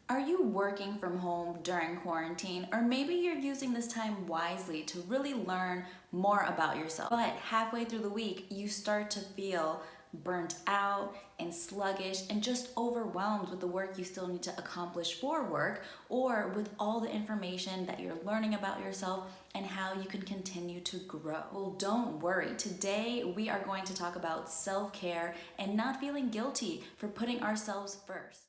Are you working from home during quarantine? Or maybe you're using this time wisely to really learn more about yourself. But halfway through the week, you start to feel burnt out and sluggish and just overwhelmed with the work you still need to accomplish for work, or with all the information that you're learning about yourself and how you can continue to grow. Well, don't worry. Today, we are going to talk about self-care and not feeling guilty for putting ourselves first.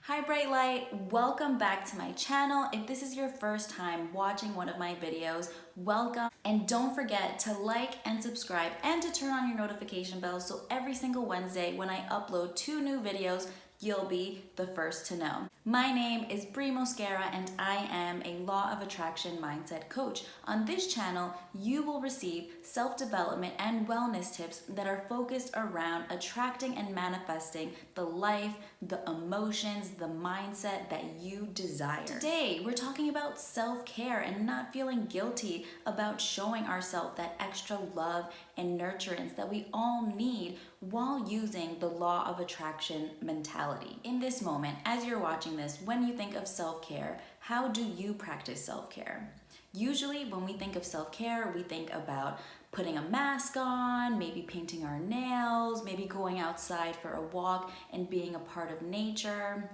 Hi Bright Light, welcome back to my channel. If this is your first time watching one of my videos, welcome. And don't forget to like and subscribe and to turn on your notification bell so every single Wednesday when I upload 2 new videos, you'll be the first to know. My name is Brie Mosquera and I am a Law of Attraction Mindset Coach. On this channel, you will receive self-development and wellness tips that are focused around attracting and manifesting the life, the emotions, the mindset that you desire. Today, we're talking about self-care and not feeling guilty about showing ourselves that extra love and nurturance that we all need while using the Law of Attraction mentality. In this moment, as you're watching this, when you think of self-care, how do you practice self-care? Usually when we think of self-care, we think about putting a mask on, maybe painting our nails, maybe going outside for a walk and being a part of nature,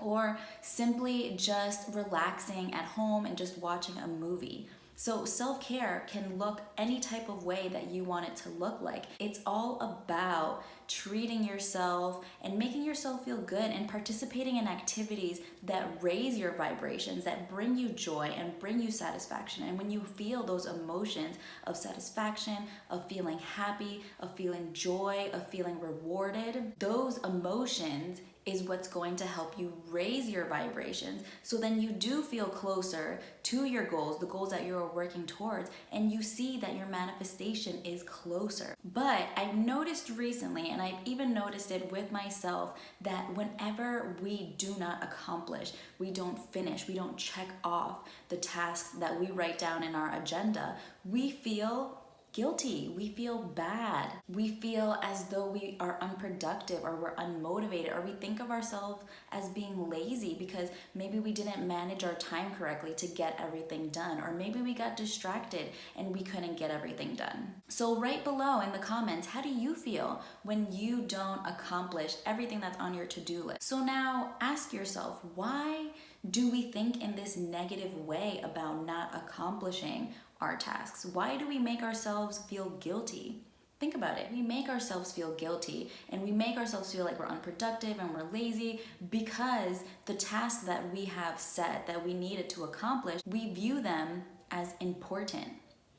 or simply just relaxing at home and just watching a movie. So self-care can look any type of way that you want it to look like. It's all about treating yourself and making yourself feel good and participating in activities that raise your vibrations, that bring you joy and bring you satisfaction. And when you feel those emotions of satisfaction, of feeling happy, of feeling joy, of feeling rewarded, those emotions is what's going to help you raise your vibrations, so then you do feel closer to your goals, the goals that you're working towards, and you see that your manifestation is closer. But I've noticed recently, and I've even noticed it with myself, that whenever we do not accomplish, we don't finish, we don't check off the tasks that we write down in our agenda, we feel guilty, we feel bad, we feel as though we are unproductive or we're unmotivated, or we think of ourselves as being lazy because maybe we didn't manage our time correctly to get everything done, or maybe we got distracted and we couldn't get everything done. So write below in the comments, how do you feel when you don't accomplish everything that's on your to-do list? So now ask yourself, why do we think in this negative way about not accomplishing our tasks? Why do we make ourselves feel guilty? Think about it. We make ourselves feel guilty and we make ourselves feel like we're unproductive and we're lazy because the tasks that we have set that we needed to accomplish, we view them as important.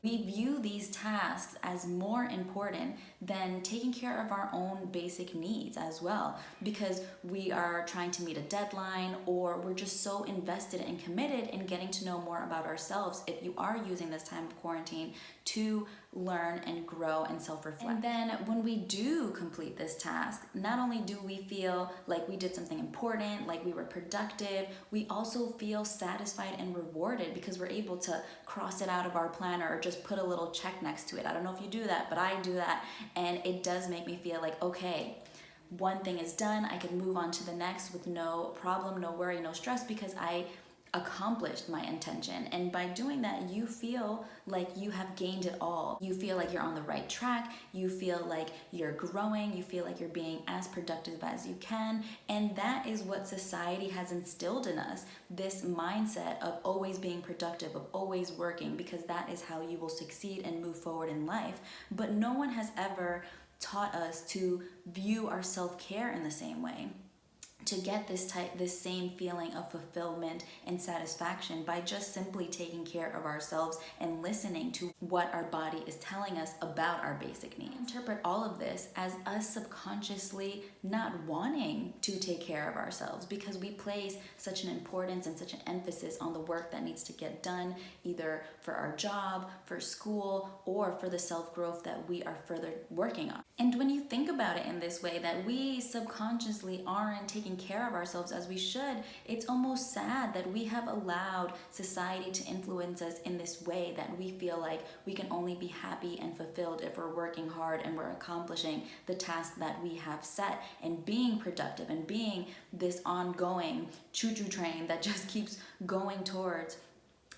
We view these tasks as more important than taking care of our own basic needs as well, because we are trying to meet a deadline, or we're just so invested and committed in getting to know more about ourselves if you are using this time of quarantine to learn and grow and self-reflect. And then when we do complete this task, not only do we feel like we did something important, like we were productive, we also feel satisfied and rewarded because we're able to cross it out of our planner or just put a little check next to it. I don't know if you do that, but I do that, and it does make me feel like, okay, one thing is done, I can move on to the next with no problem, no worry, no stress, because I accomplished my intention. And by doing that, you feel like you have gained it all. You feel like you're on the right track. You feel like you're growing. You feel like you're being as productive as you can. And that is what society has instilled in us, this mindset of always being productive, of always working, because that is how you will succeed and move forward in life. But no one has ever taught us to view our self-care in the same way, to get this same feeling of fulfillment and satisfaction by just simply taking care of ourselves and listening to what our body is telling us about our basic needs. Interpret all of this as us subconsciously not wanting to take care of ourselves because we place such an importance and such an emphasis on the work that needs to get done, either for our job, for school, or for the self-growth that we are further working on. And when you think about it in this way, that we subconsciously aren't taking care of ourselves as we should, it's almost sad that we have allowed society to influence us in this way, that we feel like we can only be happy and fulfilled if we're working hard and we're accomplishing the task that we have set and being productive and being this ongoing choo-choo train that just keeps going towards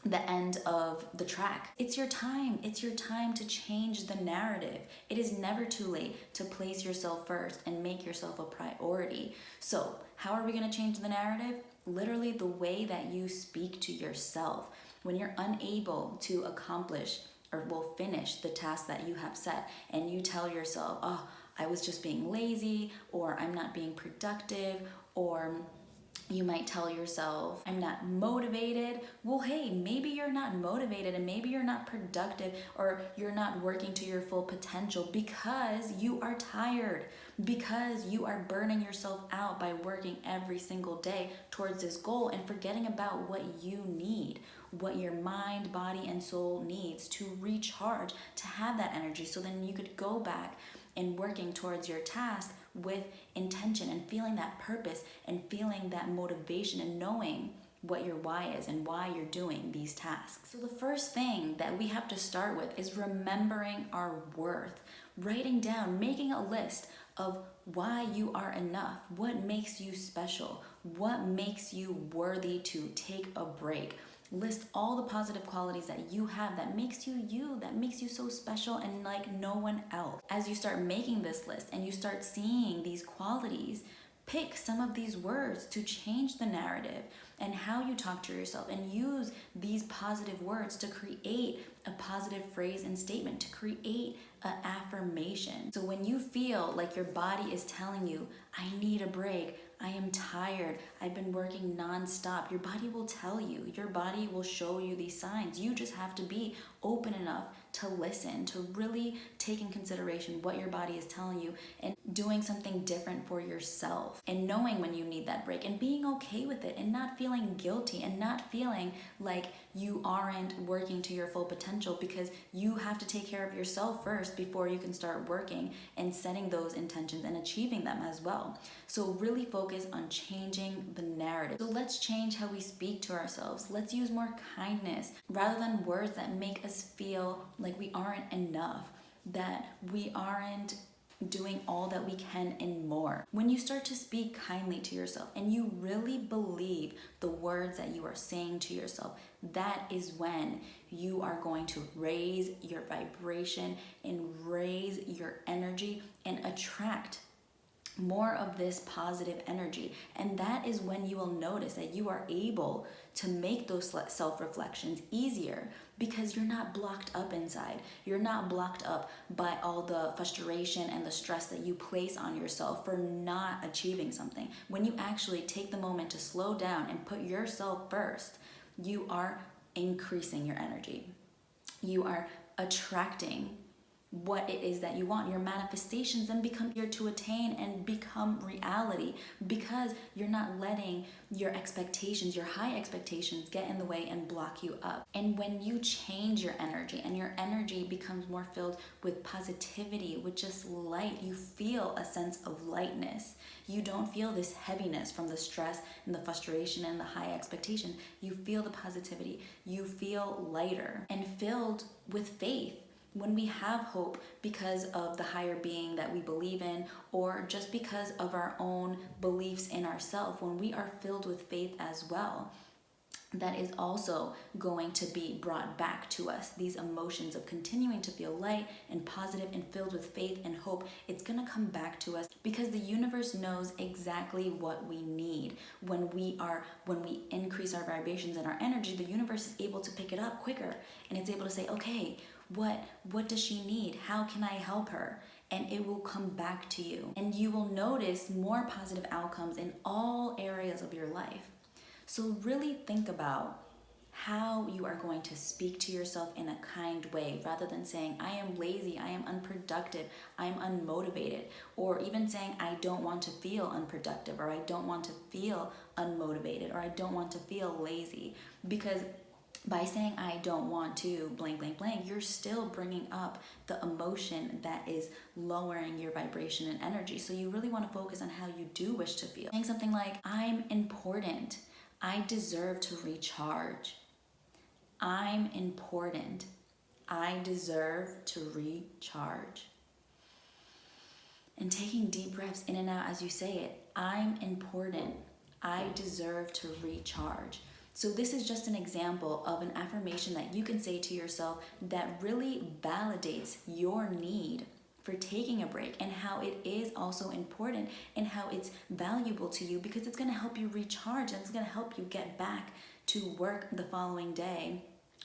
the end of the track. It's your time. It's your time to change the narrative. It is never too late to place yourself first and make yourself a priority. So, how are we going to change the narrative? Literally the way that you speak to yourself. When you're unable to accomplish or will finish the task that you have set, and you tell yourself, oh, I was just being lazy, or I'm not being productive, or you might tell yourself, I'm not motivated. Well, hey, maybe you're not motivated and maybe you're not productive, or you're not working to your full potential because you are tired, because you are burning yourself out by working every single day towards this goal and forgetting about what you need, what your mind, body, and soul needs to recharge, to have that energy. So then you could go back and working towards your task with intention and feeling that purpose and feeling that motivation and knowing what your why is and why you're doing these tasks. So the first thing that we have to start with is remembering our worth, writing down, making a list of why you are enough, what makes you special, what makes you worthy to take a break. List all the positive qualities that you have that makes you you, that makes you so special and like no one else. As you start making this list and you start seeing these qualities, pick some of these words to change the narrative and how you talk to yourself, and use these positive words to create a positive phrase and statement, to create an affirmation. So when you feel like your body is telling you, I need a break, I am tired, I've been working nonstop, your body will tell you, your body will show you these signs. You just have to be open enough to listen, to really take in consideration what your body is telling you, and doing something different for yourself, and knowing when you need that break and being okay with it, and not feeling guilty and not feeling like you aren't working to your full potential, because you have to take care of yourself first before you can start working and setting those intentions and achieving them as well. So really focus on changing the narrative. So let's change how we speak to ourselves. Let's use more kindness rather than words that make us feel like we aren't enough, that we aren't doing all that we can and more. When you start to speak kindly to yourself and you really believe the words that you are saying to yourself, that is when you are going to raise your vibration and raise your energy and attract more of this positive energy. And that is when you will notice that you are able to make those self-reflections easier, because you're not blocked up inside. You're not blocked up by all the frustration and the stress that you place on yourself for not achieving something. When you actually take the moment to slow down and put yourself first, you are increasing your energy. You are attracting what it is that you want. Your manifestations then become here to attain and become reality, because you're not letting your expectations, your high expectations, get in the way and block you up. And when you change your energy and your energy becomes more filled with positivity, with just light, you feel a sense of lightness. You don't feel this heaviness from the stress and the frustration and the high expectations. You feel the positivity. You feel lighter and filled with faith. When we have hope because of the higher being that we believe in, or just because of our own beliefs in ourselves, when we are filled with faith as well, that is also going to be brought back to us. These emotions of continuing to feel light and positive and filled with faith and hope, it's going to come back to us, because the universe knows exactly what we need. When we increase our vibrations and our energy, the universe is able to pick it up quicker, and it's able to say, okay, what does she need? How can I help her? And it will come back to you. And you will notice more positive outcomes in all areas of your life. So really think about how you are going to speak to yourself in a kind way, rather than saying, I am lazy, I am unproductive, I am unmotivated, or even saying, I don't want to feel unproductive, or I don't want to feel unmotivated, or I don't want to feel lazy. Because by saying I don't want to blank blank blank, you're still bringing up the emotion that is lowering your vibration and energy. So you really want to focus on how you do wish to feel. Saying something like, I'm important, I deserve to recharge. I'm important, I deserve to recharge. And taking deep breaths in and out as you say it. I'm important, I deserve to recharge. So this is just an example of an affirmation that you can say to yourself that really validates your need for taking a break, and how it is also important and how it's valuable to you, because it's going to help you recharge and it's going to help you get back to work the following day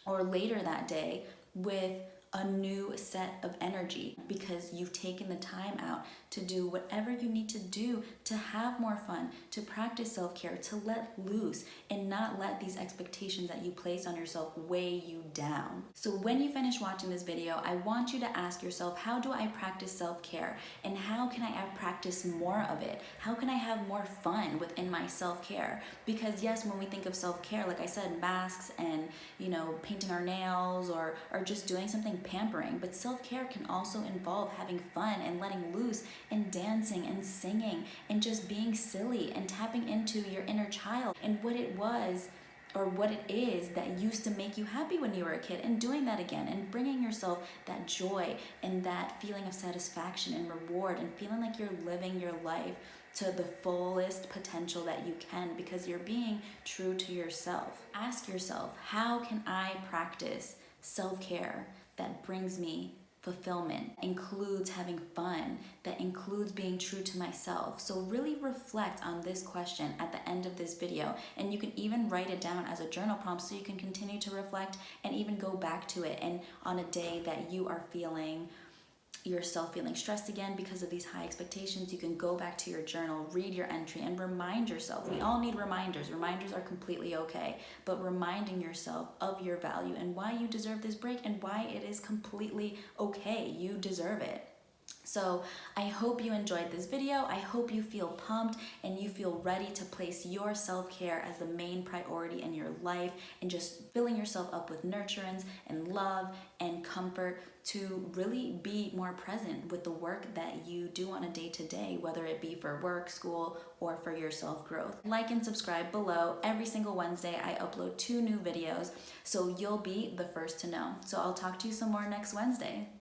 or later that day with a new set of energy, because you've taken the time out to do whatever you need to do to have more fun, to practice self-care, to let loose and not let these expectations that you place on yourself weigh you down. So when you finish watching this video, I want you to ask yourself, how do I practice self-care, and how can I practice more of it? How can I have more fun within my self-care? Because yes, when we think of self-care, like I said, masks and, painting our nails or just doing something pampering, but self-care can also involve having fun and letting loose and dancing and singing and just being silly and tapping into your inner child and what it was or what it is that used to make you happy when you were a kid, and doing that again and bringing yourself that joy and that feeling of satisfaction and reward and feeling like you're living your life to the fullest potential that you can, because you're being true to yourself. Ask yourself, how can I practice self-care that brings me fulfillment, includes having fun, that includes being true to myself? So really reflect on this question at the end of this video, and you can even write it down as a journal prompt so you can continue to reflect and even go back to it. And on a day that you are feeling yourself feeling stressed again because of these high expectations, you can go back to your journal, read your entry, and remind yourself. We all need reminders. Reminders are completely okay, but reminding yourself of your value and why you deserve this break and why it is completely okay. You deserve it. So I hope you enjoyed this video. I hope you feel pumped and you feel ready to place your self-care as the main priority in your life, and just filling yourself up with nurturance and love and comfort to really be more present with the work that you do on a day-to-day, whether it be for work, school, or for your self-growth. Like and subscribe below. Every single Wednesday I upload 2 new videos, so you'll be the first to know. So I'll talk to you some more next Wednesday.